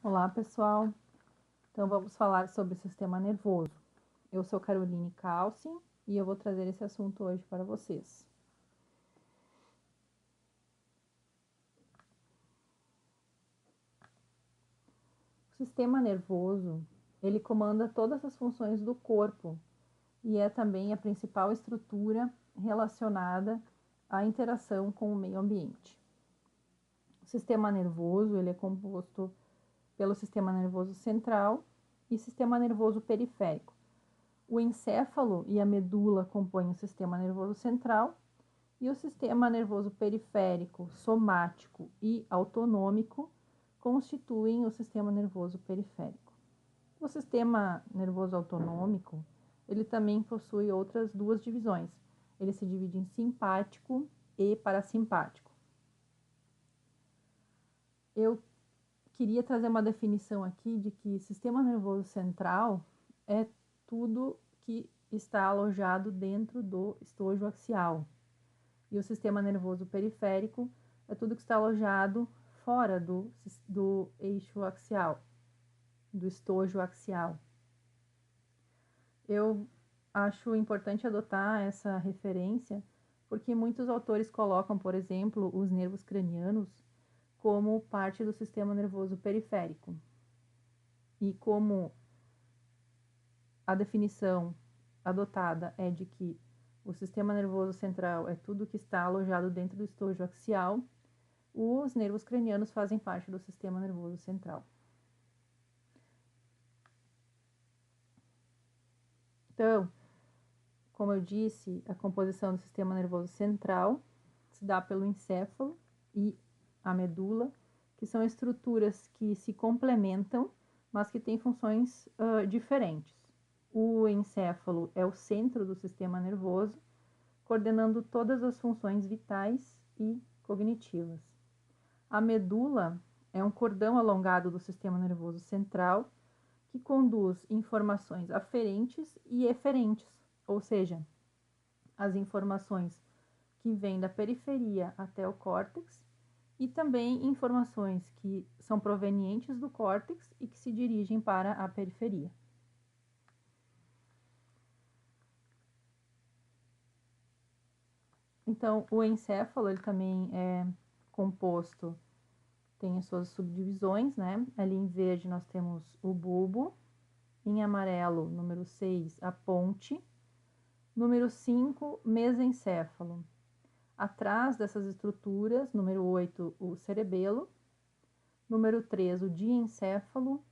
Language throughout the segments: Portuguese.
Olá, pessoal. Então, vamos falar sobre o sistema nervoso. Eu sou Caroline Calcin e eu vou trazer esse assunto hoje para vocês. O sistema nervoso, ele comanda todas as funções do corpo e é também a principal estrutura relacionada à interação com o meio ambiente. O sistema nervoso, ele é composto pelo sistema nervoso central e sistema nervoso periférico. O encéfalo e a medula compõem o sistema nervoso central e o sistema nervoso periférico, somático e autonômico constituem o sistema nervoso periférico. O sistema nervoso autonômico, ele também possui outras duas divisões. Ele se divide em simpático e parasimpático. Eu queria trazer uma definição aqui de que sistema nervoso central é tudo que está alojado dentro do estojo axial. E o sistema nervoso periférico é tudo que está alojado fora do eixo axial, do estojo axial. Eu acho importante adotar essa referência porque muitos autores colocam, por exemplo, os nervos cranianos como parte do sistema nervoso periférico. E como a definição adotada é de que o sistema nervoso central é tudo que está alojado dentro do estojo axial, os nervos cranianos fazem parte do sistema nervoso central. Então, como eu disse, a composição do sistema nervoso central se dá pelo encéfalo e a medula, que são estruturas que se complementam, mas que têm funções diferentes. O encéfalo é o centro do sistema nervoso, coordenando todas as funções vitais e cognitivas. A medula é um cordão alongado do sistema nervoso central que conduz informações aferentes e eferentes, ou seja, as informações que vêm da periferia até o córtex e também informações que são provenientes do córtex e que se dirigem para a periferia. Então, o encéfalo ele também é composto, tem as suas subdivisões, né? Ali em verde nós temos o bulbo, em amarelo, número 6, a ponte, número 5, mesencéfalo. Atrás dessas estruturas, número 8, o cerebelo, número 3, o diencéfalo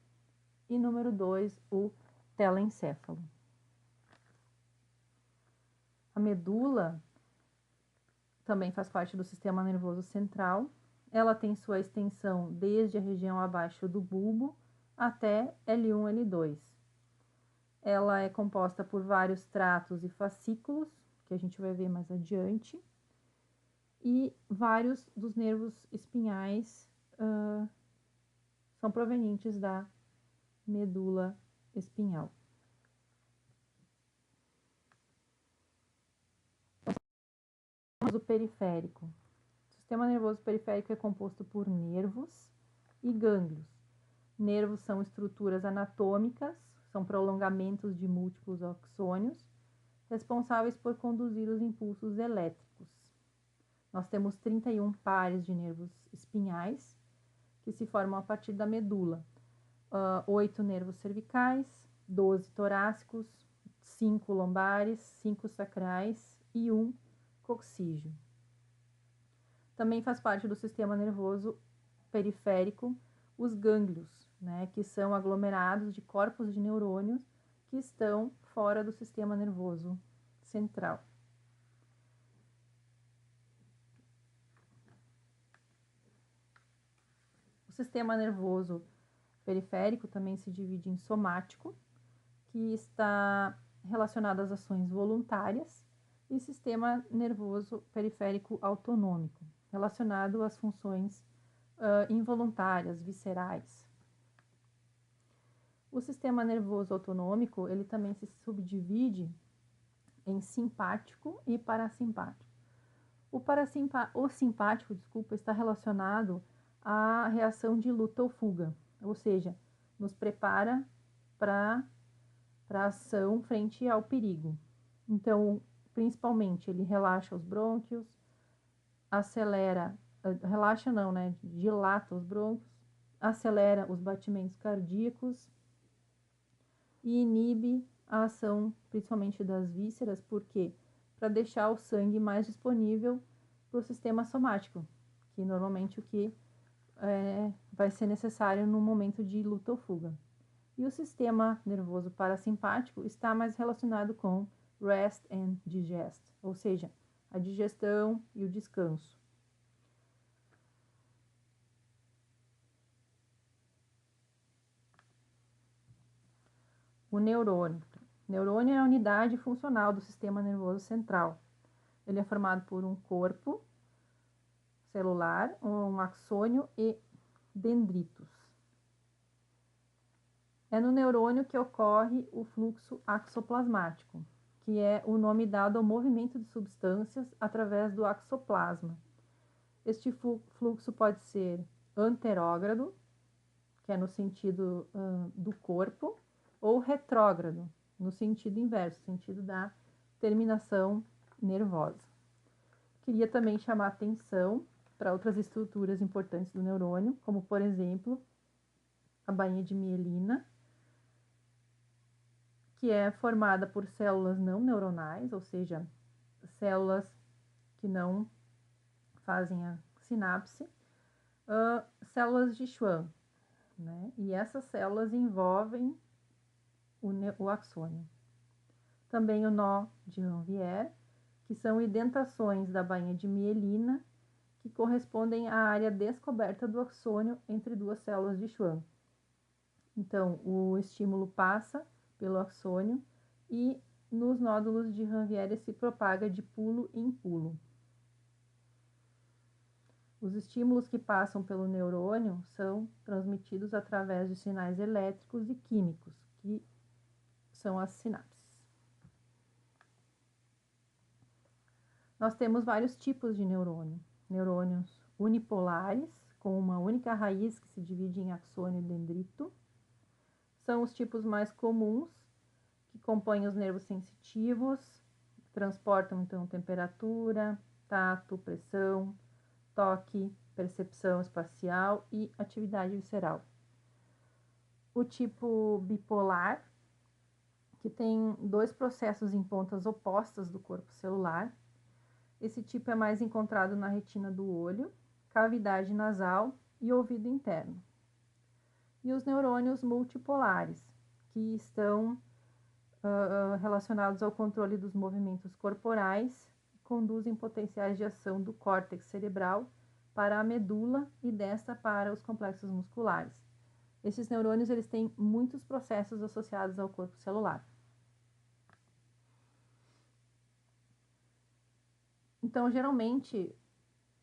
e número 2, o telencéfalo. A medula também faz parte do sistema nervoso central. Ela tem sua extensão desde a região abaixo do bulbo até L1, L2. Ela é composta por vários tratos e fascículos, que a gente vai ver mais adiante, e vários dos nervos espinhais são provenientes da medula espinhal. O periférico. O sistema nervoso periférico é composto por nervos e gânglios. Nervos são estruturas anatômicas, são prolongamentos de múltiplos axônios, responsáveis por conduzir os impulsos elétricos. Nós temos 31 pares de nervos espinhais, que se formam a partir da medula. 8 nervos cervicais, 12 torácicos, 5 lombares, 5 sacrais e 1 coxígeo. Também faz parte do sistema nervoso periférico os gânglios, né, que são aglomerados de corpos de neurônios que estão fora do sistema nervoso central. O sistema nervoso periférico também se divide em somático, que está relacionado às ações voluntárias, e sistema nervoso periférico autonômico, relacionado às funções involuntárias, viscerais. O sistema nervoso autonômico, ele também se subdivide em simpático e parasimpático. O simpático, está relacionado à reação de luta ou fuga. ou seja, nos prepara para a ação frente ao perigo. Então, principalmente, ele relaxa os brônquios, relaxa não, né? Dilata os brônquios, acelera os batimentos cardíacos e inibe a ação, principalmente das vísceras, porque para deixar o sangue mais disponível para o sistema somático, que normalmente o que vai ser necessário no momento de luta ou fuga. E o sistema nervoso parasimpático está mais relacionado com rest and digest, ou seja, a digestão e o descanso. O neurônio. O neurônio é a unidade funcional do sistema nervoso central. Ele é formado por um corpo celular, um axônio e dendritos. É no neurônio que ocorre o fluxo axoplasmático, que é o nome dado ao movimento de substâncias através do axoplasma. Este fluxo pode ser anterógrado, que é no sentido do corpo, ou retrógrado, no sentido inverso, sentido da terminação nervosa. Queria também chamar atenção para outras estruturas importantes do neurônio, como, por exemplo, a bainha de mielina, que é formada por células não neuronais, ou seja, células que não fazem a sinapse, células de Schwann, né? E essas células envolvem o axônio. Também o nó de Ranvier, que são indentações da bainha de mielina, que correspondem à área descoberta do axônio entre duas células de Schwann. Então, o estímulo passa pelo axônio e nos nódulos de Ranvier ele se propaga de pulo em pulo. Os estímulos que passam pelo neurônio são transmitidos através de sinais elétricos e químicos, que são as sinapses. Nós temos vários tipos de neurônio. Neurônios unipolares, com uma única raiz que se divide em axônio e dendrito. São os tipos mais comuns, que compõem os nervos sensitivos, transportam então temperatura, tato, pressão, toque, percepção espacial e atividade visceral. O tipo bipolar, que tem dois processos em pontas opostas do corpo celular. Esse tipo é mais encontrado na retina do olho, cavidade nasal e ouvido interno. E os neurônios multipolares, que estão relacionados ao controle dos movimentos corporais, conduzem potenciais de ação do córtex cerebral para a medula e desta para os complexos musculares. Esses neurônios eles têm muitos processos associados ao corpo celular. Então, geralmente,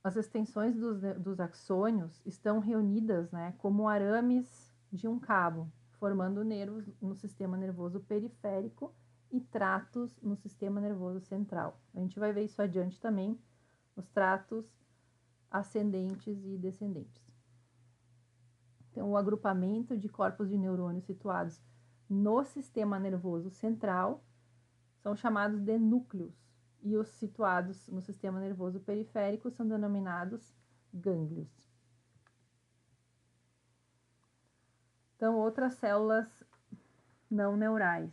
as extensões dos axônios estão reunidas, né, como arames de um cabo, formando nervos no sistema nervoso periférico e tratos no sistema nervoso central. A gente vai ver isso adiante também, os tratos ascendentes e descendentes. Então, o agrupamento de corpos de neurônios situados no sistema nervoso central são chamados de núcleos, e os situados no sistema nervoso periférico são denominados gânglios. Então, outras células não neurais.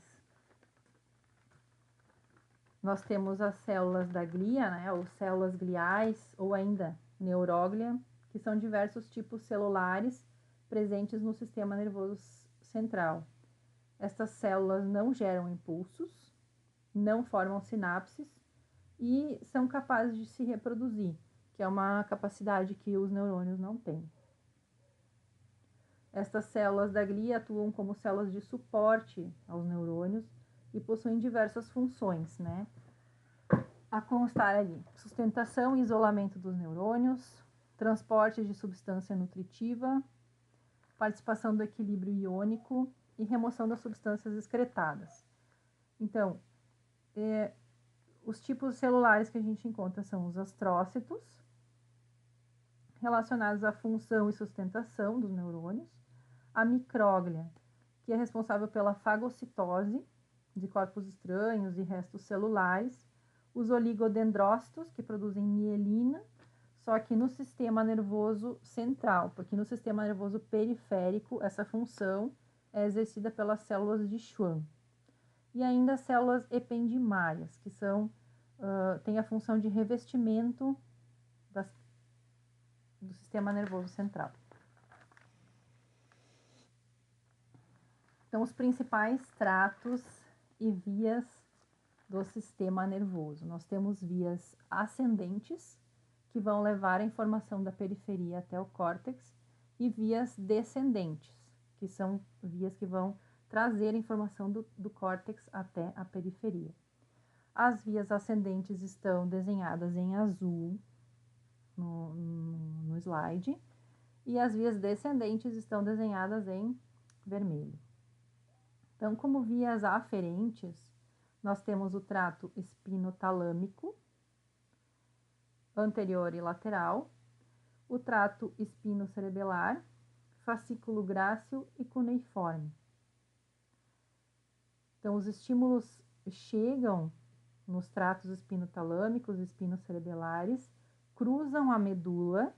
Nós temos as células da glia, né, ou células gliais, ou ainda neuróglia, que são diversos tipos celulares presentes no sistema nervoso central. Estas células não geram impulsos, não formam sinapses e são capazes de se reproduzir, que é uma capacidade que os neurônios não têm. Estas células da glia atuam como células de suporte aos neurônios e possuem diversas funções, né? A constar ali, sustentação e isolamento dos neurônios, transporte de substância nutritiva, participação do equilíbrio iônico e remoção das substâncias excretadas. Então, os tipos celulares que a gente encontra são os astrócitos, relacionados à função e sustentação dos neurônios, a micróglia, que é responsável pela fagocitose de corpos estranhos e restos celulares, os oligodendrócitos, que produzem mielina, só que no sistema nervoso central, porque no sistema nervoso periférico essa função é exercida pelas células de Schwann. E ainda as células ependimárias, que têm a função de revestimento do sistema nervoso central. Então, os principais tratos e vias do sistema nervoso. Nós temos vias ascendentes, que vão levar a informação da periferia até o córtex, e vias descendentes, que são vias que vão trazer a informação do córtex até a periferia. As vias ascendentes estão desenhadas em azul no slide, e as vias descendentes estão desenhadas em vermelho. Então, como vias aferentes, nós temos o trato espinotalâmico, anterior e lateral, o trato espinocerebelar, fascículo grácil e cuneiforme. Então, os estímulos chegam nos tratos espinotalâmicos e espinocerebelares, cruzam a medula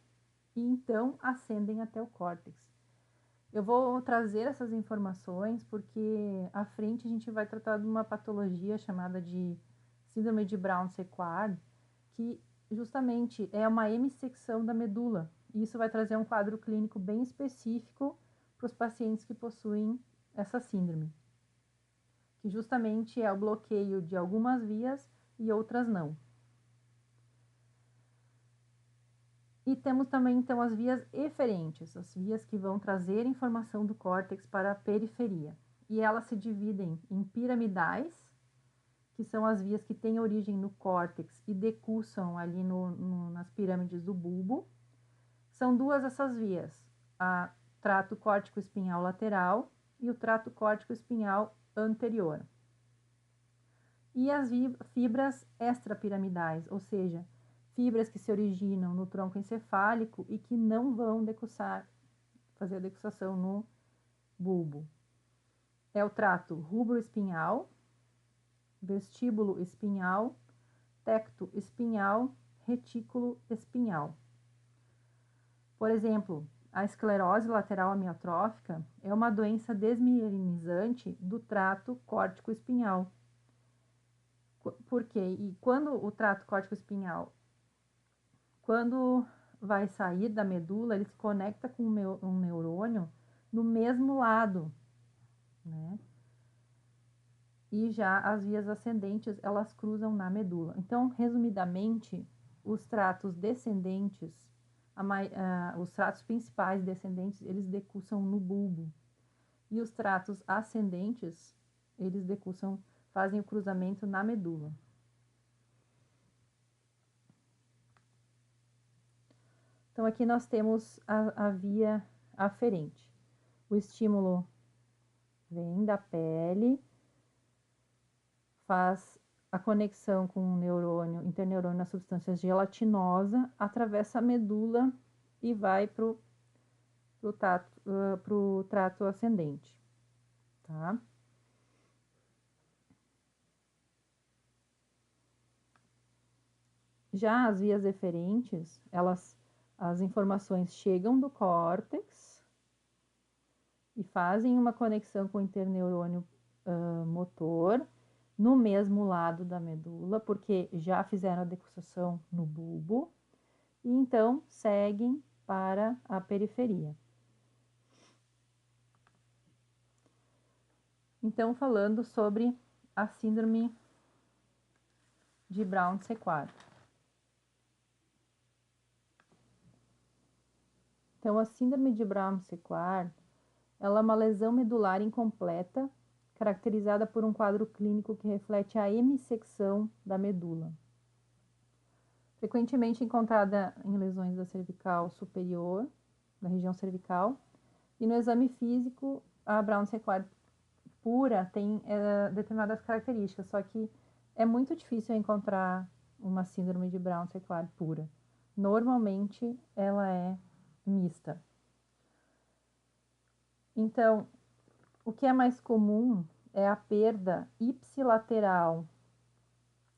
e então ascendem até o córtex. Eu vou trazer essas informações porque à frente a gente vai tratar de uma patologia chamada de síndrome de Brown-Séquard, que justamente é uma hemissecção da medula. E isso vai trazer um quadro clínico bem específico para os pacientes que possuem essa síndrome, que justamente é o bloqueio de algumas vias e outras não. E temos também, então, as vias eferentes, as vias que vão trazer informação do córtex para a periferia. E elas se dividem em piramidais, que são as vias que têm origem no córtex e decussam ali nas pirâmides do bulbo. São duas essas vias, a trato córtico-espinhal lateral e o trato córtico-espinhal anterior. E as fibras extrapiramidais, ou seja, fibras que se originam no tronco encefálico e que não vão fazer a decussação no bulbo. É o trato rubro-espinhal, vestíbulo espinhal, tecto espinhal, retículo espinhal. Por exemplo, a esclerose lateral amiotrófica é uma doença desmielinizante do trato córtico-espinhal. Por quê? E quando o trato córtico-espinhal, quando vai sair da medula, ele se conecta com um neurônio no mesmo lado, né? E já as vias ascendentes, elas cruzam na medula. Então, resumidamente, os tratos descendentes, os tratos principais descendentes, eles decussam no bulbo. E os tratos ascendentes, eles fazem o cruzamento na medula. Então, aqui nós temos a via aferente. O estímulo vem da pele, faz a conexão com o neurônio, interneurônio na substância gelatinosa, atravessa a medula e vai para o trato ascendente, tá? Já as vias eferentes, as informações chegam do córtex e fazem uma conexão com o interneurônio motor no mesmo lado da medula, porque já fizeram a decussação no bulbo, e então seguem para a periferia. Então, falando sobre a síndrome de Brown-Séquard. Então, a síndrome de Brown-Séquard, ela é uma lesão medular incompleta, caracterizada por um quadro clínico que reflete a hemissecção da medula. Frequentemente encontrada em lesões da cervical superior, da região cervical, e no exame físico, a Brown-Séquard pura tem determinadas características, só que é muito difícil encontrar uma síndrome de Brown-Séquard pura. Normalmente, ela é mista. Então, o que é mais comum é a perda ipsilateral,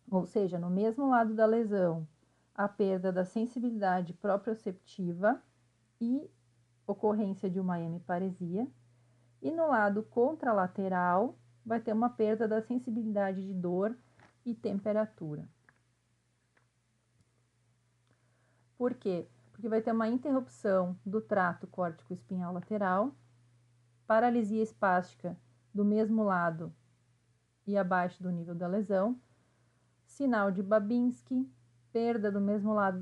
ou seja, no mesmo lado da lesão, a perda da sensibilidade proprioceptiva e ocorrência de uma hemiparesia, e no lado contralateral vai ter uma perda da sensibilidade de dor e temperatura. Por quê? Porque vai ter uma interrupção do trato córtico-espinhal lateral, paralisia espástica do mesmo lado e abaixo do nível da lesão, sinal de Babinski, perda do mesmo lado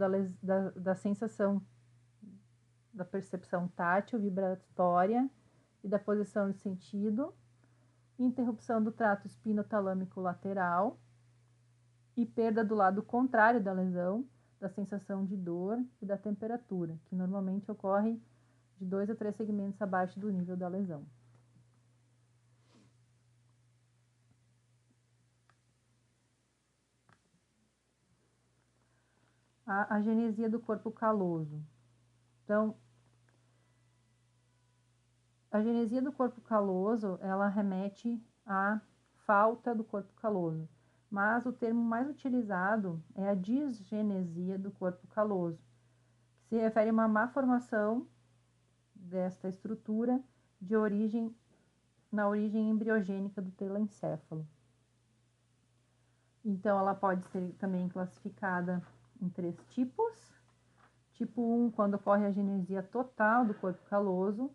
da sensação, da percepção tátil, vibratória e da posição de sentido, interrupção do trato espinotalâmico lateral e perda do lado contrário da lesão, da sensação de dor e da temperatura, que normalmente ocorre de 2 a 3 segmentos abaixo do nível da lesão. A agenesia do corpo caloso. Então, a agenesia do corpo caloso, ela remete à falta do corpo caloso, mas o termo mais utilizado é a disgenesia do corpo caloso, que se refere a uma má formação desta estrutura na origem embriogênica do telencéfalo. Então, ela pode ser também classificada em 3 tipos. Tipo 1, quando ocorre a agenesia total do corpo caloso.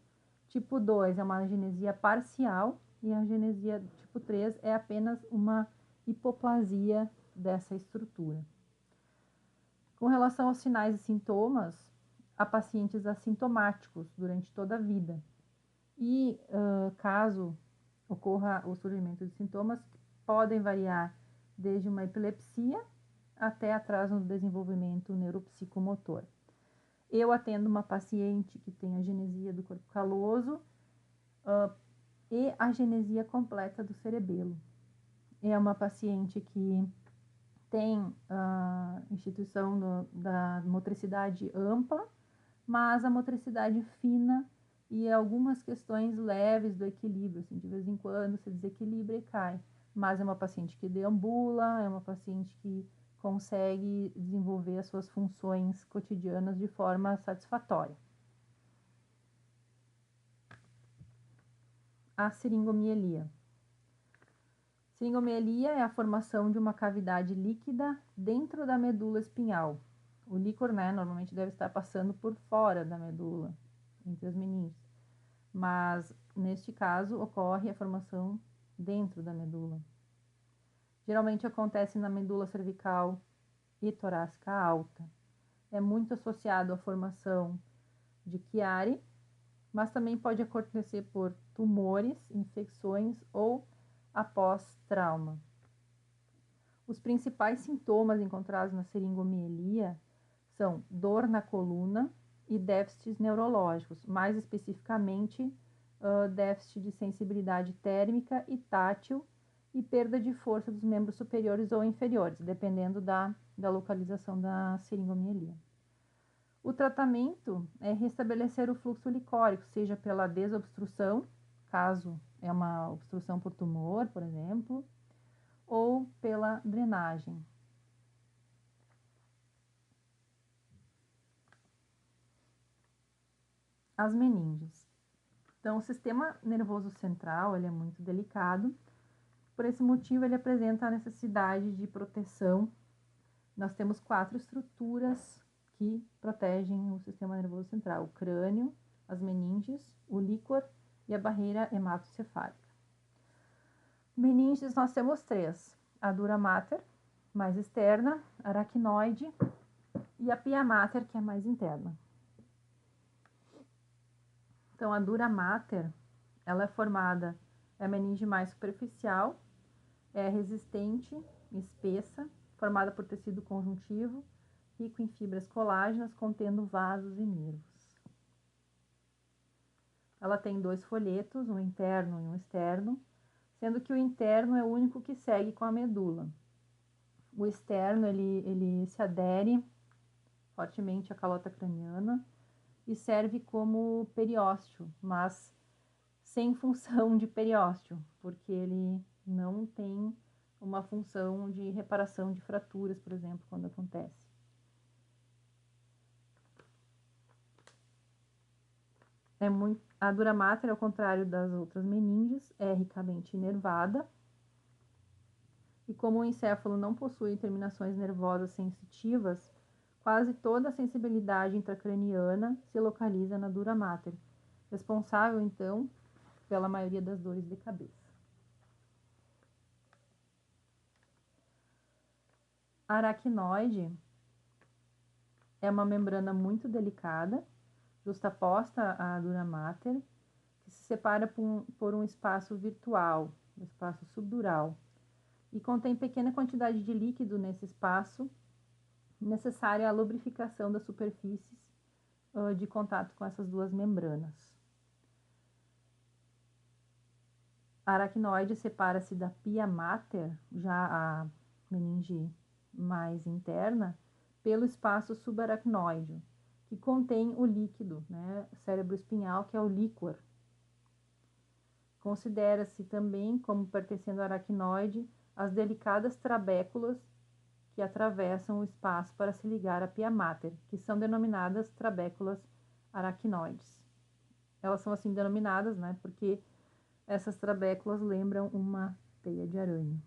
Tipo 2 é uma agenesia parcial. E a agenesia tipo 3 é apenas uma hipoplasia dessa estrutura. Com relação aos sinais e sintomas, há pacientes assintomáticos durante toda a vida. E caso ocorra o surgimento de sintomas, podem variar desde uma epilepsia até atraso no desenvolvimento neuropsicomotor. Eu atendo uma paciente que tem agenesia do corpo caloso e agenesia completa do cerebelo. É uma paciente que tem instituição da motricidade ampla, mas a motricidade fina e algumas questões leves do equilíbrio, assim, de vez em quando se desequilibra e cai. Mas é uma paciente que deambula, é uma paciente que consegue desenvolver as suas funções cotidianas de forma satisfatória. A seringomielia. Seringomielia é a formação de uma cavidade líquida dentro da medula espinhal. O líquor, normalmente deve estar passando por fora da medula, entre as meninges. Mas, neste caso, ocorre a formação dentro da medula. Geralmente acontece na medula cervical e torácica alta. É muito associado à formação de Chiari, mas também pode acontecer por tumores, infecções ou após trauma. Os principais sintomas encontrados na seringomielia são dor na coluna e déficits neurológicos, mais especificamente déficit de sensibilidade térmica e tátil e perda de força dos membros superiores ou inferiores, dependendo da localização da seringomielia. O tratamento é restabelecer o fluxo licórico, seja pela desobstrução, caso é uma obstrução por tumor, por exemplo, ou pela drenagem. As meninges. Então, o sistema nervoso central ele é muito delicado. Por esse motivo, ele apresenta a necessidade de proteção. Nós temos 4 estruturas que protegem o sistema nervoso central: o crânio, as meninges, o líquor e a barreira hematocefálica. Meninges nós temos 3: a dura mater, mais externa, a aracnoide e a pia mater, que é mais interna. Então, a dura mater, ela é formada, é a meninge mais superficial, é resistente, espessa, formada por tecido conjuntivo, rico em fibras colágenas, contendo vasos e nervos. Ela tem 2 folhetos, um interno e um externo, sendo que o interno é o único que segue com a medula. O externo, ele se adere fortemente à calota craniana e serve como periósteo, mas sem função de periósteo, porque ele não tem uma função de reparação de fraturas, por exemplo, quando acontece. A dura mater, ao contrário das outras meninges, é ricamente inervada. E como o encéfalo não possui terminações nervosas sensitivas, quase toda a sensibilidade intracraniana se localiza na dura mater, responsável, então, pela maioria das dores de cabeça. A aracnoide é uma membrana muito delicada, justaposta à dura mater, que se separa por um espaço virtual, um espaço subdural, e contém pequena quantidade de líquido nesse espaço, necessária à lubrificação das superfícies de contato com essas duas membranas. A aracnoide separa-se da pia mater, já a meninge mais interna, pelo espaço subaracnoide, que contém o líquido, né, cérebro espinhal, que é o líquor. Considera-se também como pertencendo à aracnoide as delicadas trabéculas que atravessam o espaço para se ligar à pia mater, que são denominadas trabéculas aracnoides. Elas são assim denominadas, né, porque essas trabéculas lembram uma teia de aranha.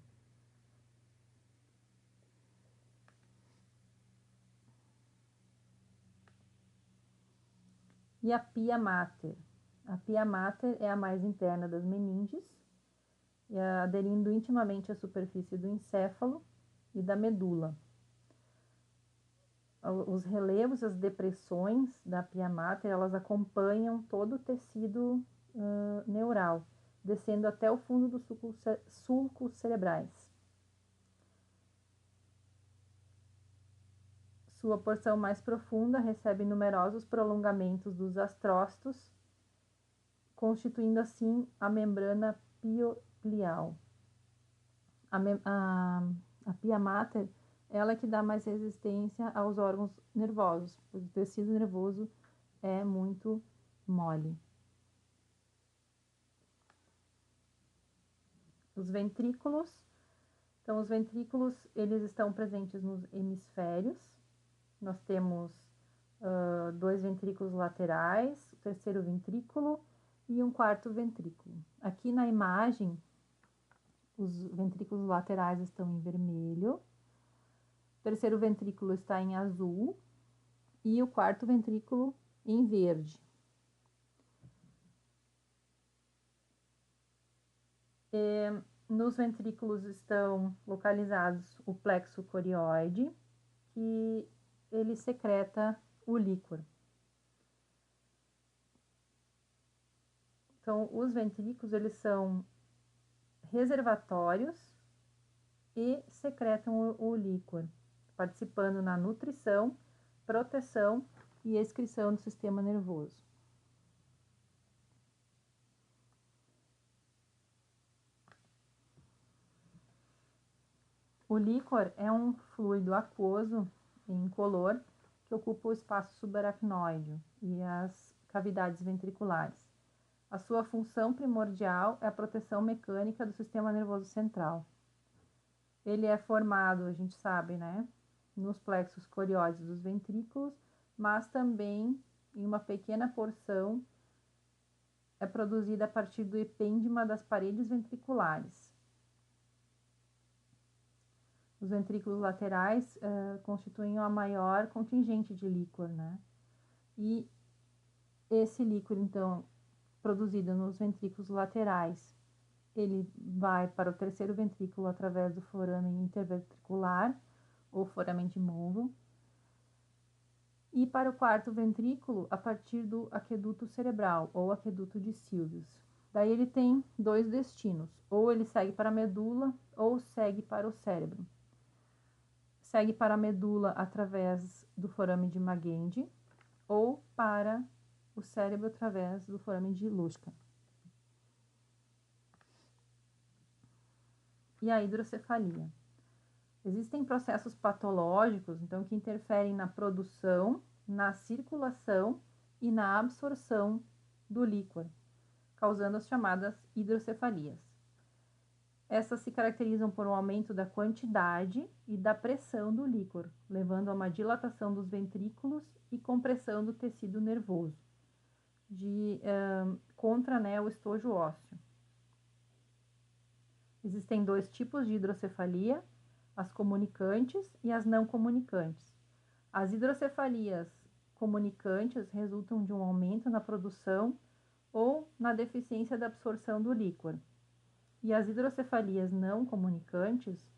E a pia mater? A pia mater é a mais interna das meninges, aderindo intimamente à superfície do encéfalo e da medula. Os relevos, as depressões da pia mater, elas acompanham todo o tecido neural, descendo até o fundo dos sulcos cerebrais. Sua porção mais profunda recebe numerosos prolongamentos dos astrócitos, constituindo assim a membrana pioplial. A pia mater, ela é que dá mais resistência aos órgãos nervosos, pois o tecido nervoso é muito mole. Os ventrículos. Então, os ventrículos, eles estão presentes nos hemisférios. Nós temos 2 ventrículos laterais, o terceiro ventrículo e um quarto ventrículo. Aqui na imagem, os ventrículos laterais estão em vermelho, o terceiro ventrículo está em azul e o quarto ventrículo em verde. Nos ventrículos estão localizados o plexo corioide, que ele secreta o líquor. Então, os ventrículos, eles são reservatórios e secretam o líquor, participando na nutrição, proteção e excreção do sistema nervoso. O líquor é um fluido aquoso incolor que ocupa o espaço subaracnoide e as cavidades ventriculares. A sua função primordial é a proteção mecânica do sistema nervoso central. Ele é formado, a gente sabe, né, nos plexos corioides dos ventrículos, mas também em uma pequena porção é produzida a partir do epêndima das paredes ventriculares. Os ventrículos laterais constituem a maior contingente de líquor, né? E esse líquor, então, produzido nos ventrículos laterais, ele vai para o terceiro ventrículo através do foramen interventricular, ou foramen de Monro, e para o quarto ventrículo a partir do aqueduto cerebral, ou aqueduto de Sylvius. Daí ele tem 2 destinos, ou ele segue para a medula, ou segue para o cérebro. Segue para a medula através do foramen de Magendie ou para o cérebro através do foramen de Luschka. E a hidrocefalia. Existem processos patológicos, então, que interferem na produção, na circulação e na absorção do líquor, causando as chamadas hidrocefalias. Essas se caracterizam por um aumento da quantidade e da pressão do líquor, levando a uma dilatação dos ventrículos e compressão do tecido nervoso, contra, né, o estojo ósseo. Existem dois tipos de hidrocefalia, as comunicantes e as não comunicantes. As hidrocefalias comunicantes resultam de um aumento na produção ou na deficiência da absorção do líquor. E as hidrocefalias não comunicantes,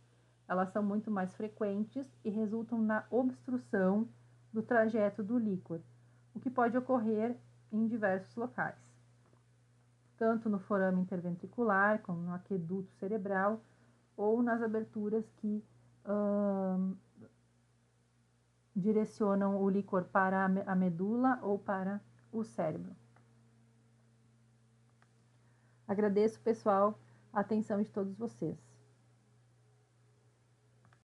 elas são muito mais frequentes e resultam na obstrução do trajeto do líquor, o que pode ocorrer em diversos locais, tanto no forame interventricular, como no aqueduto cerebral, ou nas aberturas que direcionam o líquor para a medula ou para o cérebro. Agradeço, pessoal, a atenção de todos vocês.